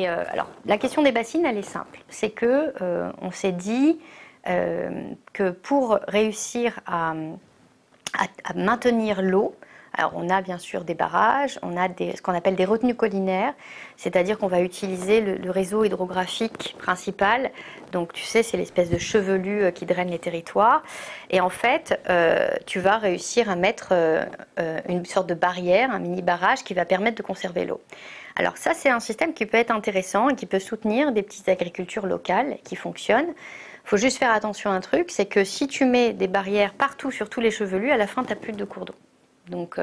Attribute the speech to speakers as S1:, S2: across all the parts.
S1: Et alors, la question des bassines, elle est simple. C'est que on s'est dit que pour réussir à maintenir l'eau, alors on a bien sûr des barrages, on a ce qu'on appelle des retenues collinaires, c'est-à-dire qu'on va utiliser le réseau hydrographique principal. Donc tu sais, c'est l'espèce de chevelu qui draine les territoires. Et en fait, tu vas réussir à mettre une sorte de barrière, un mini barrage qui va permettre de conserver l'eau. Alors ça, c'est un système qui peut être intéressant et qui peut soutenir des petites agricultures locales qui fonctionnent. Il faut juste faire attention à un truc, c'est que si tu mets des barrières partout sur tous les chevelus, à la fin, tu n'as plus de cours d'eau. Donc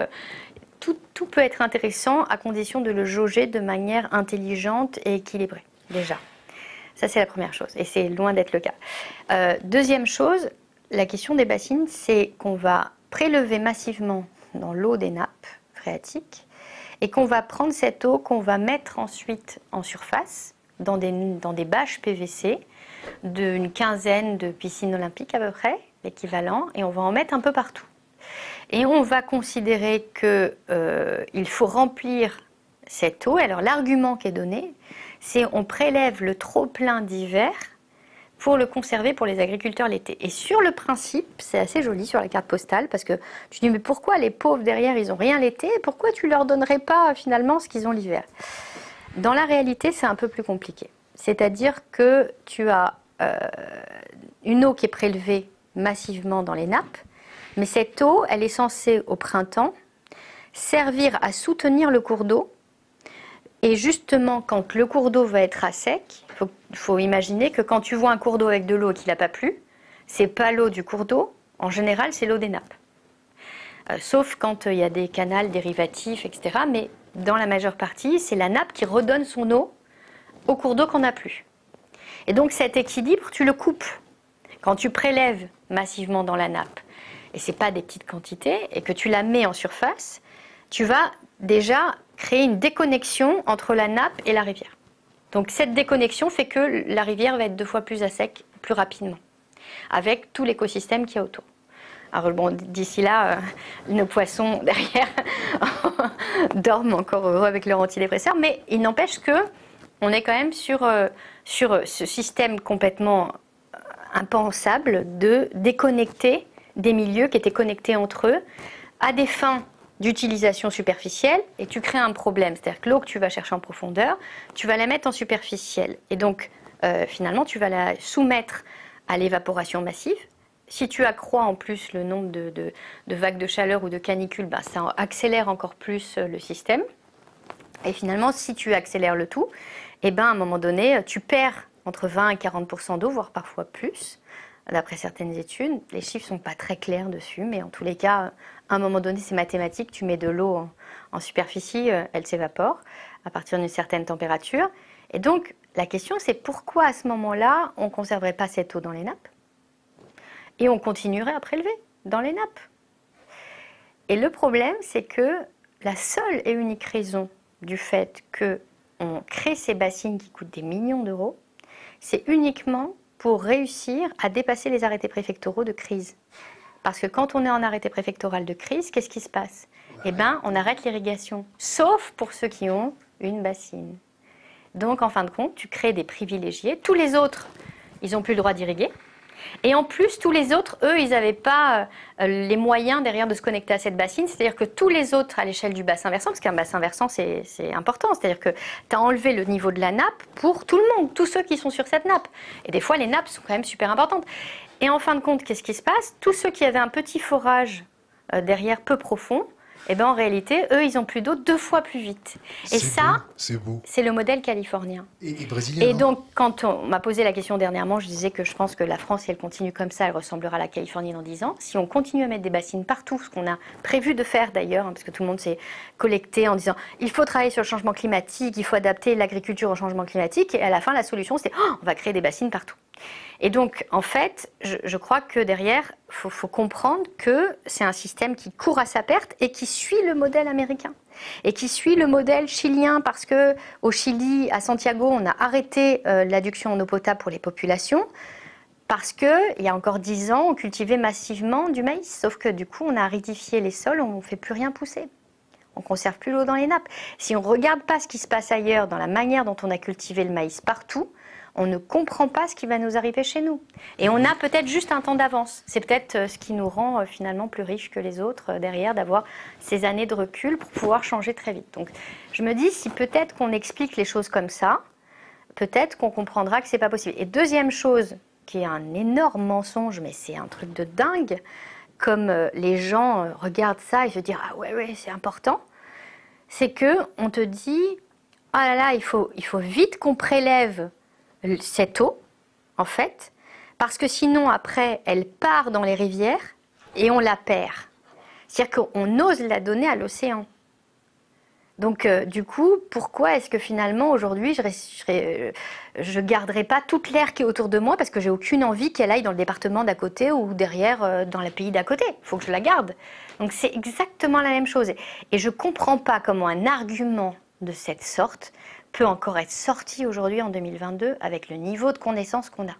S1: tout peut être intéressant à condition de le jauger de manière intelligente et équilibrée, déjà. Ça, c'est la première chose, et c'est loin d'être le cas. Deuxième chose, la question des bassines, c'est qu'on va prélever massivement dans l'eau des nappes phréatiques et qu'on va prendre cette eau qu'on va mettre ensuite en surface dans des bâches PVC d'une quinzaine de piscines olympiques à peu près, l'équivalent, et on va en mettre un peu partout. Et on va considérer qu'il faut remplir cette eau. Alors l'argument qui est donné, c'est on prélève le trop-plein d'hiver pour le conserver pour les agriculteurs l'été. Et sur le principe, c'est assez joli sur la carte postale, parce que tu dis, mais pourquoi les pauvres derrière, ils n'ont rien l'été, pourquoi tu ne leur donnerais pas finalement ce qu'ils ont l'hiver? Dans la réalité, c'est un peu plus compliqué. C'est-à-dire que tu as une eau qui est prélevée massivement dans les nappes, mais cette eau, elle est censée, au printemps, servir à soutenir le cours d'eau. Et justement, quand le cours d'eau va être à sec, il faut imaginer que quand tu vois un cours d'eau avec de l'eau et qu'il n'a pas plu, c'est pas l'eau du cours d'eau, en général, c'est l'eau des nappes. Sauf quand il y a des canals dérivatifs, etc. Mais dans la majeure partie, c'est la nappe qui redonne son eau au cours d'eau qu'on n'a plus. Et donc cet équilibre, tu le coupes. Quand tu prélèves massivement dans la nappe, et ce n'est pas des petites quantités, et que tu la mets en surface, tu vas déjà créer une déconnexion entre la nappe et la rivière. Donc cette déconnexion fait que la rivière va être 2 fois plus à sec, plus rapidement, avec tout l'écosystème qu'il y a autour. Alors bon, d'ici là, nos poissons derrière dorment encore heureux avec leur antidépresseur, mais il n'empêche qu'on est quand même sur ce système complètement impensable de déconnecter des milieux qui étaient connectés entre eux à des fins d'utilisation superficielle, et tu crées un problème. C'est-à-dire que l'eau que tu vas chercher en profondeur, tu vas la mettre en superficielle. Et donc, finalement, tu vas la soumettre à l'évaporation massive. Si tu accrois en plus le nombre de vagues de chaleur ou de canicules, ben, ça accélère encore plus le système. Et finalement, si tu accélères le tout, eh ben, à un moment donné, tu perds entre 20 et 40% d'eau, voire parfois plus. D'après certaines études, les chiffres ne sont pas très clairs dessus, mais en tous les cas, à un moment donné, c'est mathématique, tu mets de l'eau en superficie, elle s'évapore à partir d'une certaine température. Et donc, la question, c'est pourquoi à ce moment-là, on ne conserverait pas cette eau dans les nappes et on continuerait à prélever dans les nappes. Et le problème, c'est que la seule et unique raison du fait qu'on crée ces bassines qui coûtent des millions d'euros, c'est uniquement pour réussir à dépasser les arrêtés préfectoraux de crise. Parce que quand on est en arrêté préfectoral de crise, qu'est-ce qui se passe? Eh bien, on arrête l'irrigation, sauf pour ceux qui ont une bassine. Donc, en fin de compte, tu crées des privilégiés. Tous les autres, ils n'ont plus le droit d'irriguer. Et en plus, tous les autres, eux, ils n'avaient pas les moyens derrière de se connecter à cette bassine. C'est-à-dire que tous les autres à l'échelle du bassin versant, parce qu'un bassin versant, c'est important. C'est-à-dire que tu as enlevé le niveau de la nappe pour tout le monde, tous ceux qui sont sur cette nappe. Et des fois, les nappes sont quand même super importantes. Et en fin de compte, qu'est-ce qui se passe? Tous ceux qui avaient un petit forage derrière peu profond, eh ben, en réalité, eux, ils ont plus d'eau 2 fois plus vite. Et ça, c'est le modèle californien.
S2: Et brésilien.
S1: Et donc, quand on m'a posé la question dernièrement, je disais que je pense que la France, si elle continue comme ça, elle ressemblera à la Californie dans 10 ans. Si on continue à mettre des bassines partout, ce qu'on a prévu de faire d'ailleurs, hein, parce que tout le monde s'est collecté en disant il faut travailler sur le changement climatique, il faut adapter l'agriculture au changement climatique, et à la fin, la solution, c'est on va créer des bassines partout. Et donc, en fait, je crois que derrière, il faut comprendre que c'est un système qui court à sa perte et qui suit le modèle américain. Et qui suit le modèle chilien, parce qu'au Chili, à Santiago, on a arrêté l'adduction en eau potable pour les populations, parce qu'il y a encore 10 ans, on cultivait massivement du maïs. Sauf que du coup, on a aridifié les sols, on ne fait plus rien pousser. on conserve plus l'eau dans les nappes. Si on ne regarde pas ce qui se passe ailleurs, dans la manière dont on a cultivé le maïs partout, on ne comprend pas ce qui va nous arriver chez nous. Et on a peut-être juste un temps d'avance. C'est peut-être ce qui nous rend finalement plus riches que les autres derrière, d'avoir ces années de recul pour pouvoir changer très vite. Donc je me dis, si peut-être qu'on explique les choses comme ça, peut-être qu'on comprendra que c'est pas possible. Et deuxième chose, qui est un énorme mensonge, mais c'est un truc de dingue, comme les gens regardent ça et se disent « Ah ouais, c'est important », c'est qu'on te dit « Ah là là, il faut vite qu'on prélève cette eau, en fait, parce que sinon, après, elle part dans les rivières et on la perd. » C'est-à-dire qu'on ose la donner à l'océan. Donc, du coup, pourquoi est-ce que finalement, aujourd'hui, je garderai pas toute l'air qui est autour de moi parce que j'ai aucune envie qu'elle aille dans le département d'à côté ou derrière dans le pays d'à côté. Il faut que je la garde. Donc, c'est exactement la même chose. Et je comprends pas comment un argument de cette sorte peut encore être sorti aujourd'hui en 2022 avec le niveau de connaissance qu'on a.